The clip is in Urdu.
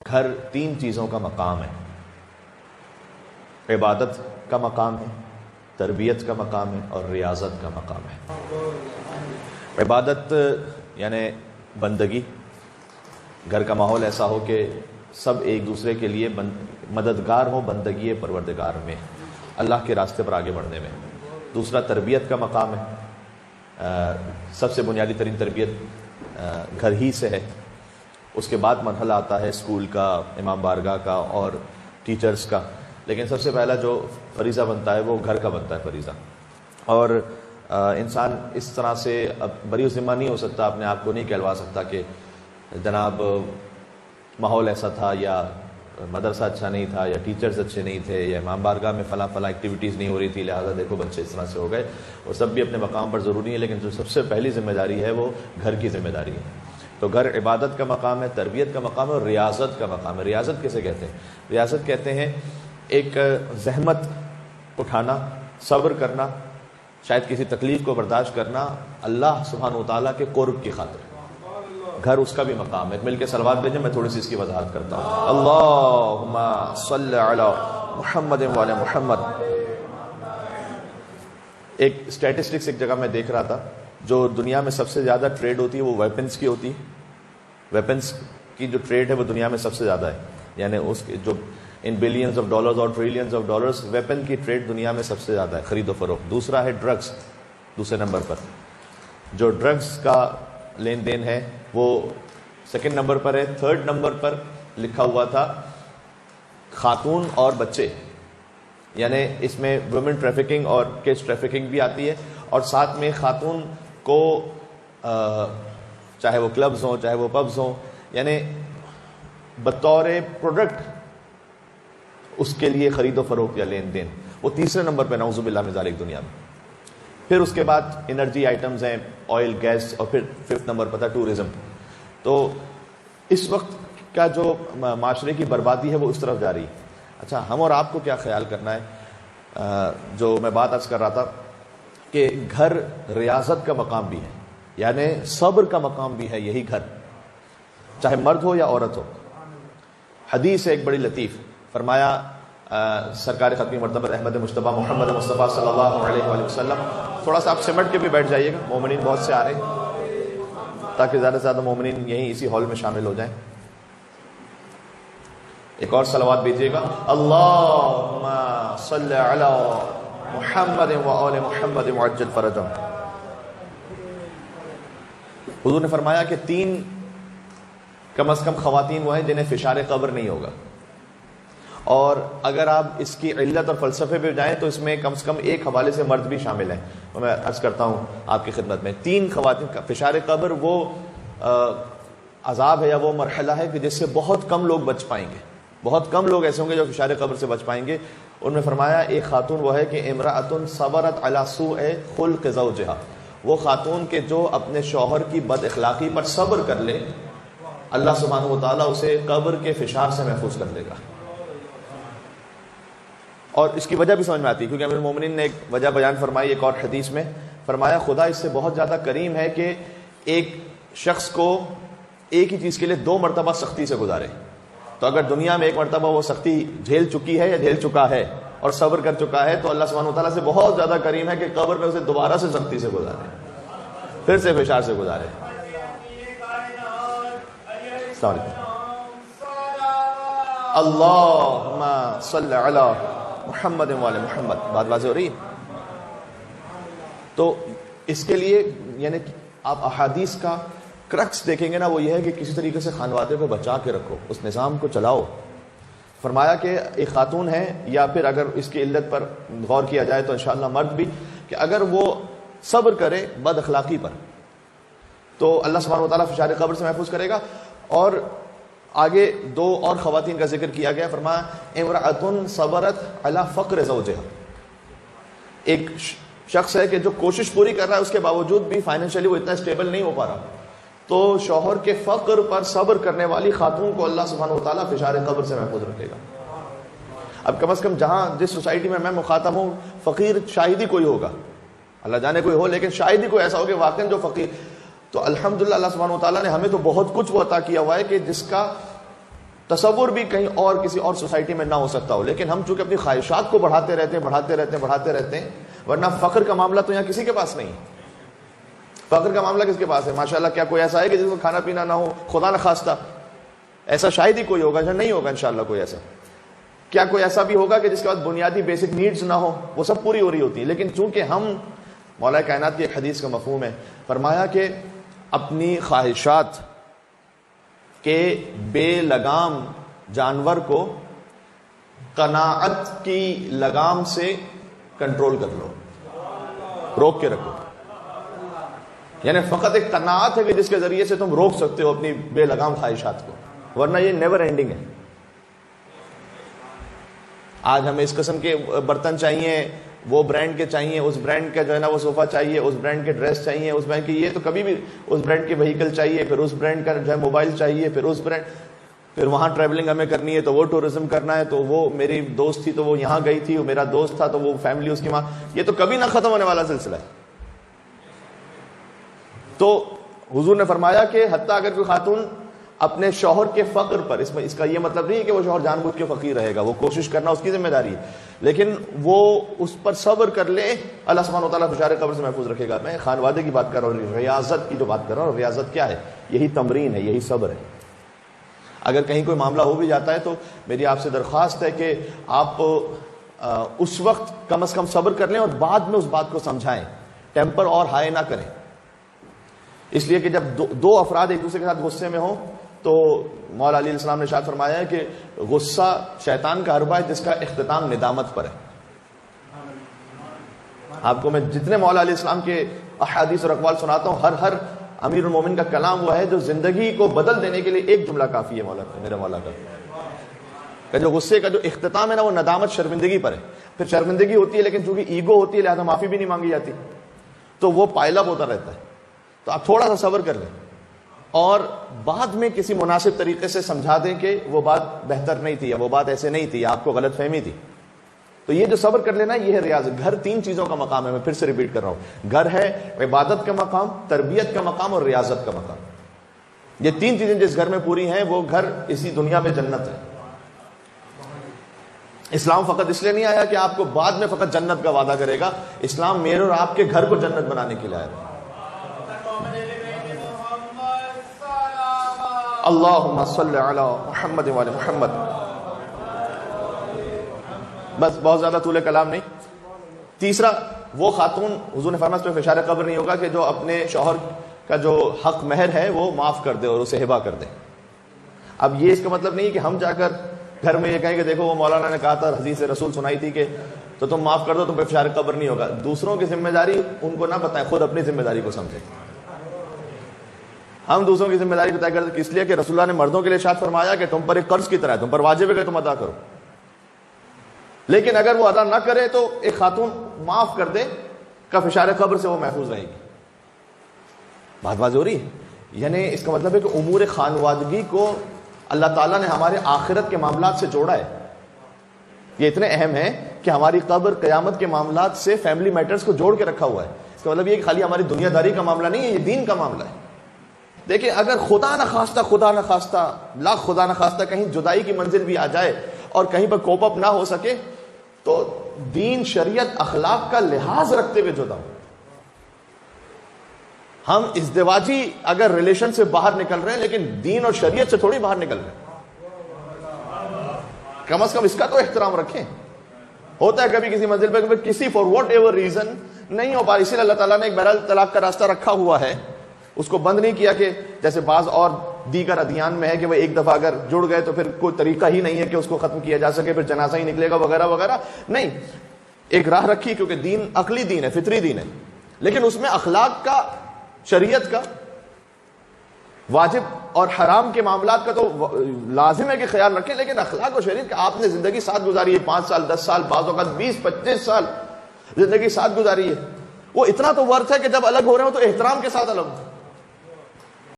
گھر تین چیزوں کا مقام ہے. عبادت کا مقام ہے، تربیت کا مقام ہے اور ریاضت کا مقام ہے. عبادت یعنی بندگی، گھر کا ماحول ایسا ہو کہ سب ایک دوسرے کے لیے مددگار ہو بندگی پروردگار میں، اللہ کے راستے پر آگے بڑھنے میں. دوسرا تربیت کا مقام ہے، سب سے بنیادی ترین تربیت گھر ہی سے ہے. اس کے بعد مرحلہ آتا ہے اسکول کا، امام بارگاہ کا اور ٹیچرز کا، لیکن سب سے پہلا جو فریضہ بنتا ہے وہ گھر کا بنتا ہے فریضہ. اور انسان اس طرح سے اب بری ذمہ نہیں ہو سکتا، اپنے آپ کو نہیں کہلوا سکتا کہ جناب ماحول ایسا تھا یا مدرسہ اچھا نہیں تھا یا ٹیچرز اچھے نہیں تھے یا امام بارگاہ میں فلاں ایکٹیویٹیز نہیں ہو رہی تھی لہٰذا دیکھو بچے اس طرح سے ہو گئے. وہ سب بھی اپنے مقام پر ضروری ہے، لیکن جو سب سے پہلی ذمہ داری ہے وہ گھر کی ذمہ داری ہے. تو گھر عبادت کا مقام ہے، تربیت کا مقام ہے اور ریاضت کا مقام ہے. ریاضت کیسے کہتے ہیں؟ ریاضت کہتے ہیں ایک زحمت اٹھانا، صبر کرنا، شاید کسی تکلیف کو برداشت کرنا اللہ سبحانہ و تعالیٰ کے قرب کی خاطر. گھر اس کا بھی مقام ہے. مل کے صلوات بھیجیں، میں تھوڑی سی اس کی وضاحت کرتا ہوں. اللہم صلی علی محمد وعلی محمد. ایک اسٹیٹسٹکس ایک جگہ میں دیکھ رہا تھا، جو دنیا میں سب سے زیادہ ٹریڈ ہوتی ہے وہ ویپنز کی ہوتی ہے. ویپنز کی جو ٹریڈ ہے وہ دنیا میں سب سے زیادہ ہے، یعنی اس کے جو ان بلینز آف ڈالرز اور ٹریلینز آف ڈالرز ویپن کی ٹریڈ دنیا میں سب سے زیادہ ہے، خرید و فروخت. دوسرا ہے ڈرگز، دوسرے نمبر پر جو ڈرگز کا لین دین ہے وہ سیکنڈ نمبر پر ہے. تھرڈ نمبر پر لکھا ہوا تھا خاتون اور بچے، یعنی اس میں وومن ٹریفکنگ اور کڈز ٹریفکنگ بھی آتی ہے، اور ساتھ میں خاتون کو چاہے وہ کلبز ہوں چاہے وہ پبز ہوں، یعنی بطور پروڈکٹ اس کے لیے خرید و فروخت یا لین دین، وہ تیسرے نمبر پہ نعوذ باللہ من ذالک دنیا میں. پھر اس کے بعد انرجی آئٹمز ہیں، آئل، گیس، اور پھر ففتھ نمبر پر تھا ٹورزم. تو اس وقت کا جو معاشرے کی بربادی ہے وہ اس طرف جا رہی ہے. اچھا، ہم اور آپ کو کیا خیال کرنا ہے؟ جو میں بات عرض کر رہا تھا کہ گھر ریاضت کا مقام بھی ہے، یعنی صبر کا مقام بھی ہے. یہی گھر چاہے مرد ہو یا عورت ہو. حدیث ہے ایک بڑی لطیف، فرمایا سرکار ختمی مرتبہ احمد مجتبیٰ محمد مصطفیٰ صلی اللہ علیہ وآلہ وسلم. تھوڑا سا آپ سمٹ کے بھی بیٹھ جائیے گا، مومنین بہت سے آ رہے ہیں تاکہ زیادہ سے زیادہ مومنین یہیں اسی ہال میں شامل ہو جائیں. ایک اور صلوات بھیجیے گا. اللہم صلی علی محمد وآل محمد وعجل فرجہم. حضور نے فرمایا کہ تین کم از کم خواتین وہ ہیں جنہیں فشار قبر نہیں ہوگا، اور اگر آپ اس کی علت اور فلسفے پہ جائیں تو اس میں کم سے کم ایک حوالے سے مرد بھی شامل ہیں. میں عرض کرتا ہوں آپ کی خدمت میں، تین خواتین کا فشار قبر وہ عذاب ہے یا وہ مرحلہ ہے کہ جس سے بہت کم لوگ بچ پائیں گے. بہت کم لوگ ایسے ہوں گے جو فشار قبر سے بچ پائیں گے. ان میں فرمایا ایک خاتون وہ ہے کہ امرأۃ صبرت علی سوء خلق زوجہا، وہ خاتون کے جو اپنے شوہر کی بد اخلاقی پر صبر کر لے، اللہ سبحانہ و تعالیٰ اسے قبر کے فشار سے محفوظ کر لے گا. اور اس کی وجہ بھی سمجھ میں آتی ہے، کیونکہ امیر المومنین نے ایک وجہ بیان فرمائی ایک اور حدیث میں. فرمایا خدا اس سے بہت زیادہ کریم ہے کہ ایک شخص کو ایک ہی چیز کے لیے 2 مرتبہ سختی سے گزارے. تو اگر دنیا میں ایک مرتبہ وہ سختی جھیل چکی ہے یا جھیل چکا ہے اور صبر کر چکا ہے، تو اللہ سبحانہ و تعالیٰ سے بہت زیادہ کریم ہے کہ قبر میں اسے دوبارہ سے سختی سے گزارے، پھر سے فشار سے گزارے. السلام علیکم. اللہم صلی علی محمد وعلی محمد. بات واضح ہو رہی ہے؟ تو اس کے لیے یعنی آپ احادیث کا کرکس دیکھیں گے نا، وہ یہ ہے کہ کسی طریقے سے خانوادے کو بچا کے رکھو، اس نظام کو چلاؤ. فرمایا کہ ایک خاتون ہے، یا پھر اگر اس کی علت پر غور کیا جائے تو انشاءاللہ مرد بھی، کہ اگر وہ صبر کرے بد اخلاقی پر تو اللہ سبحانہ و تعالیٰ فشار قبر سے محفوظ کرے گا. اور آگے 2 اور خواتین کا ذکر کیا گیا. فرمایا امرأۃ صبرت علی فقر زوجہا، ایک شخص ہے کہ جو کوشش پوری کر رہا ہے، اس کے باوجود بھی فائنینشلی وہ اتنا اسٹیبل نہیں ہو پا رہا، تو شوہر کے فقر پر صبر کرنے والی خاتون کو اللہ سبحانہ و تعالیٰ فشار قبر سے محفوظ رکھے گا. اب کم از کم جہاں جس سوسائٹی میں مخاطب ہوں، فقیر شاید ہی کوئی ہوگا، اللہ جانے کوئی ہو، لیکن شاید ہی کوئی ایسا ہو کہ واقعی جو فقیر. تو الحمدللہ اللہ سبحانہ و تعالیٰ نے ہمیں تو بہت کچھ وہ عطا کیا ہوا ہے کہ جس کا تصور بھی کہیں اور کسی اور سوسائٹی میں نہ ہو سکتا ہو، لیکن ہم چونکہ اپنی خواہشات کو بڑھاتے رہتے ہیں، ورنہ فقر کا معاملہ تو یہاں کسی کے پاس نہیں ہے۔ فقر کا معاملہ کس کے پاس ہے؟ ماشاءاللہ کیا کوئی ایسا ہے کہ جس کو کھانا پینا نہ ہو؟ خدا نہ خواستہ، ایسا شاید ہی کوئی ہوگا، نہیں ہوگا انشاءاللہ کوئی ایسا۔ کیا کوئی ایسا بھی ہوگا کہ جس کے بعد بنیادی بیسک نیڈز نہ ہو؟ وہ سب پوری ہو رہی ہوتی ہیں، لیکن چونکہ ہم، مولا کائنات کی ایک حدیث کا مفہوم ہے، فرمایا کہ اپنی خواہشات کے بے لگام جانور کو قناعت کی لگام سے کنٹرول کر لو، روک کے رکھو۔ یعنی فقط ایک قناعت ہے کہ جس کے ذریعے سے تم روک سکتے ہو اپنی بے لگام خواہشات کو، ورنہ یہ نیور اینڈنگ ہے۔ آج ہمیں اس قسم کے برتن چاہیے، وہ برانڈ کے چاہیے، اس برانڈ کا جو ہے نا وہ صوفہ چاہیے، اس برانڈ کے ڈریس چاہیے، اس برانڈ کی، یہ تو کبھی بھی اس برانڈ کے وہیکل چاہیے، پھر اس برانڈ کا جو ہے موبائل چاہیے، پھر اس برانڈ، پھر وہاں ٹریولنگ ہمیں کرنی ہے تو وہ ٹورزم کرنا ہے، تو وہ میری دوست تھی تو وہ یہاں گئی تھی، وہ میرا دوست تھا تو وہ فیملی اس کی ماں، یہ تو کبھی نہ ختم ہونے والا سلسلہ ہے۔ تو حضور نے فرمایا کہ حتیٰ اگر کوئی خاتون اپنے شوہر کے فقر پر، اس کا یہ مطلب نہیں ہے کہ وہ شوہر جان بوجھ کے فقیر رہے گا، وہ کوشش کرنا اس کی ذمہ داری ہے، لیکن وہ اس پر صبر کر لے، اللہ سبحانہ وتعالیٰ فشار قبر سے محفوظ رکھے گا۔ میں خانوادے کی بات کر رہا ہوں، ریاضت کی جو بات کر رہا ہوں، ریاضت کیا ہے؟ یہی تمرین ہے، یہی صبر ہے۔ اگر کہیں کوئی معاملہ ہو بھی جاتا ہے تو میری آپ سے درخواست ہے کہ آپ اس وقت کم از کم صبر کر لیں اور بعد میں اس بات کو سمجھائیں، ٹیمپر اور ہائی نہ کریں، اس لیے کہ جب دو افراد ایک دوسرے کے ساتھ غصے میں ہوں تو مولا علیہ السلام نے ارشاد فرمایا ہے کہ غصہ شیطان کا حربہ ہے جس کا اختتام ندامت پر ہے۔ آپ کو میں جتنے مولا علیہ السلام کے احادیث اور اقوال سناتا ہوں، ہر امیر المومن کا کلام وہ ہے جو زندگی کو بدل دینے کے لیے ایک جملہ کافی ہے میرے مولا کا جو غصے کا جو اختتام ہے نا وہ ندامت، شرمندگی پر ہے۔ پھر شرمندگی ہوتی ہے لیکن چونکہ ایگو ہوتی ہے لہذا معافی بھی نہیں مانگی جاتی، تو وہ پائل اپ ہوتا رہتا ہے۔ تو آپ تھوڑا سا صبر کر لیں اور بعد میں کسی مناسب طریقے سے سمجھا دیں کہ وہ بات بہتر نہیں تھی یا وہ بات ایسے نہیں تھی یا آپ کو غلط فہمی تھی۔ تو یہ جو صبر کر لینا یہ ہے ریاضت۔ گھر تین چیزوں کا مقام ہے، میں پھر سے ریپیٹ کر رہا ہوں، گھر ہے عبادت کا مقام، تربیت کا مقام اور ریاضت کا مقام۔ یہ تین چیزیں جس گھر میں پوری ہیں وہ گھر اسی دنیا میں جنت ہے۔ اسلام فقط اس لیے نہیں آیا کہ آپ کو بعد میں فقط جنت کا وعدہ کرے گا، اسلام میرے اور آپ کے گھر کو جنت بنانے کے لیے آیا۔ اللہم صلی علی محمد وعلی محمد۔ بس بہت زیادہ طول کلام نہیں۔ تیسرا، وہ خاتون، حضور نے فرمایا اس پہ فشار قبر نہیں ہوگا کہ جو اپنے شوہر کا جو حق مہر ہے وہ معاف کر دے اور اسے ہبہ کر دے۔ اب یہ اس کا مطلب نہیں کہ ہم جا کر گھر میں یہ کہیں کہ دیکھو وہ مولانا نے کہا تھا، حدیث رسول سنائی تھی کہ تو تم معاف کر دو، تم پہ فشار قبر نہیں ہوگا۔ دوسروں کی ذمہ داری ان کو نہ بتائیں، خود اپنی ذمہ داری کو سمجھیں۔ ہم دوسروں کی ذمہ داری کو طے کرتے ہیں، اس لیے کہ رسول اللہ نے مردوں کے لیے ارشاد فرمایا کہ تم پر ایک قرض کی طرح ہے، تم پر واجب ہے کہ تم ادا کرو، لیکن اگر وہ ادا نہ کرے تو ایک خاتون معاف کر دے کا فشار قبر سے وہ محفوظ رہے گی۔ بات واضح ہو رہی ہے؟ یعنی اس کا مطلب ہے کہ امور خانوادگی کو اللہ تعالیٰ نے ہمارے آخرت کے معاملات سے جوڑا ہے۔ یہ اتنے اہم ہیں کہ ہماری قبر قیامت کے معاملات سے فیملی میٹرز کو جوڑ کے رکھا ہوا ہے۔ اس کا مطلب یہ کہ خالی ہماری دنیا داری کا معاملہ نہیں ہے، یہ دین کا معاملہ ہے۔ دیکھیں اگر خدا نہ خواستہ لاکھ خدا نہ خواستہ کہیں جدائی کی منزل بھی آ جائے اور کہیں پر کوپ اپ نہ ہو سکے تو دین، شریعت، اخلاق کا لحاظ رکھتے ہوئے جدا ہو۔ ہم ازدواجی اگر ریلیشن سے باہر نکل رہے ہیں لیکن دین اور شریعت سے تھوڑی باہر نکل رہے ہیں، کم از کم اس کا تو احترام رکھیں۔ ہوتا ہے کبھی کسی منزل پہ کسی فار واٹ ایور ریزن نہیں ہو پا رہی، اسی لیے اللہ تعالیٰ نے ایک بہرحال طلاق کا راستہ رکھا ہوا ہے، اس کو بند نہیں کیا کہ جیسے بعض اور دیگر ادیان میں ہے کہ وہ ایک دفعہ اگر جڑ گئے تو پھر کوئی طریقہ ہی نہیں ہے کہ اس کو ختم کیا جا سکے، پھر جنازہ ہی نکلے گا وغیرہ وغیرہ، نہیں، ایک راہ رکھی کیونکہ دین عقلی دین ہے، فطری دین ہے، لیکن اس میں اخلاق کا، شریعت کا، واجب اور حرام کے معاملات کا تو لازم ہے کہ خیال رکھیں، لیکن اخلاق اور شریعت کا آپ نے زندگی ساتھ گزاری ہے، 5 سال 10 سال بعض اوقات 20-25 سال زندگی ساتھ گزاری ہے، وہ اتنا تو ورث ہے کہ جب الگ ہو رہے ہو تو احترام کے ساتھ الگ ہو۔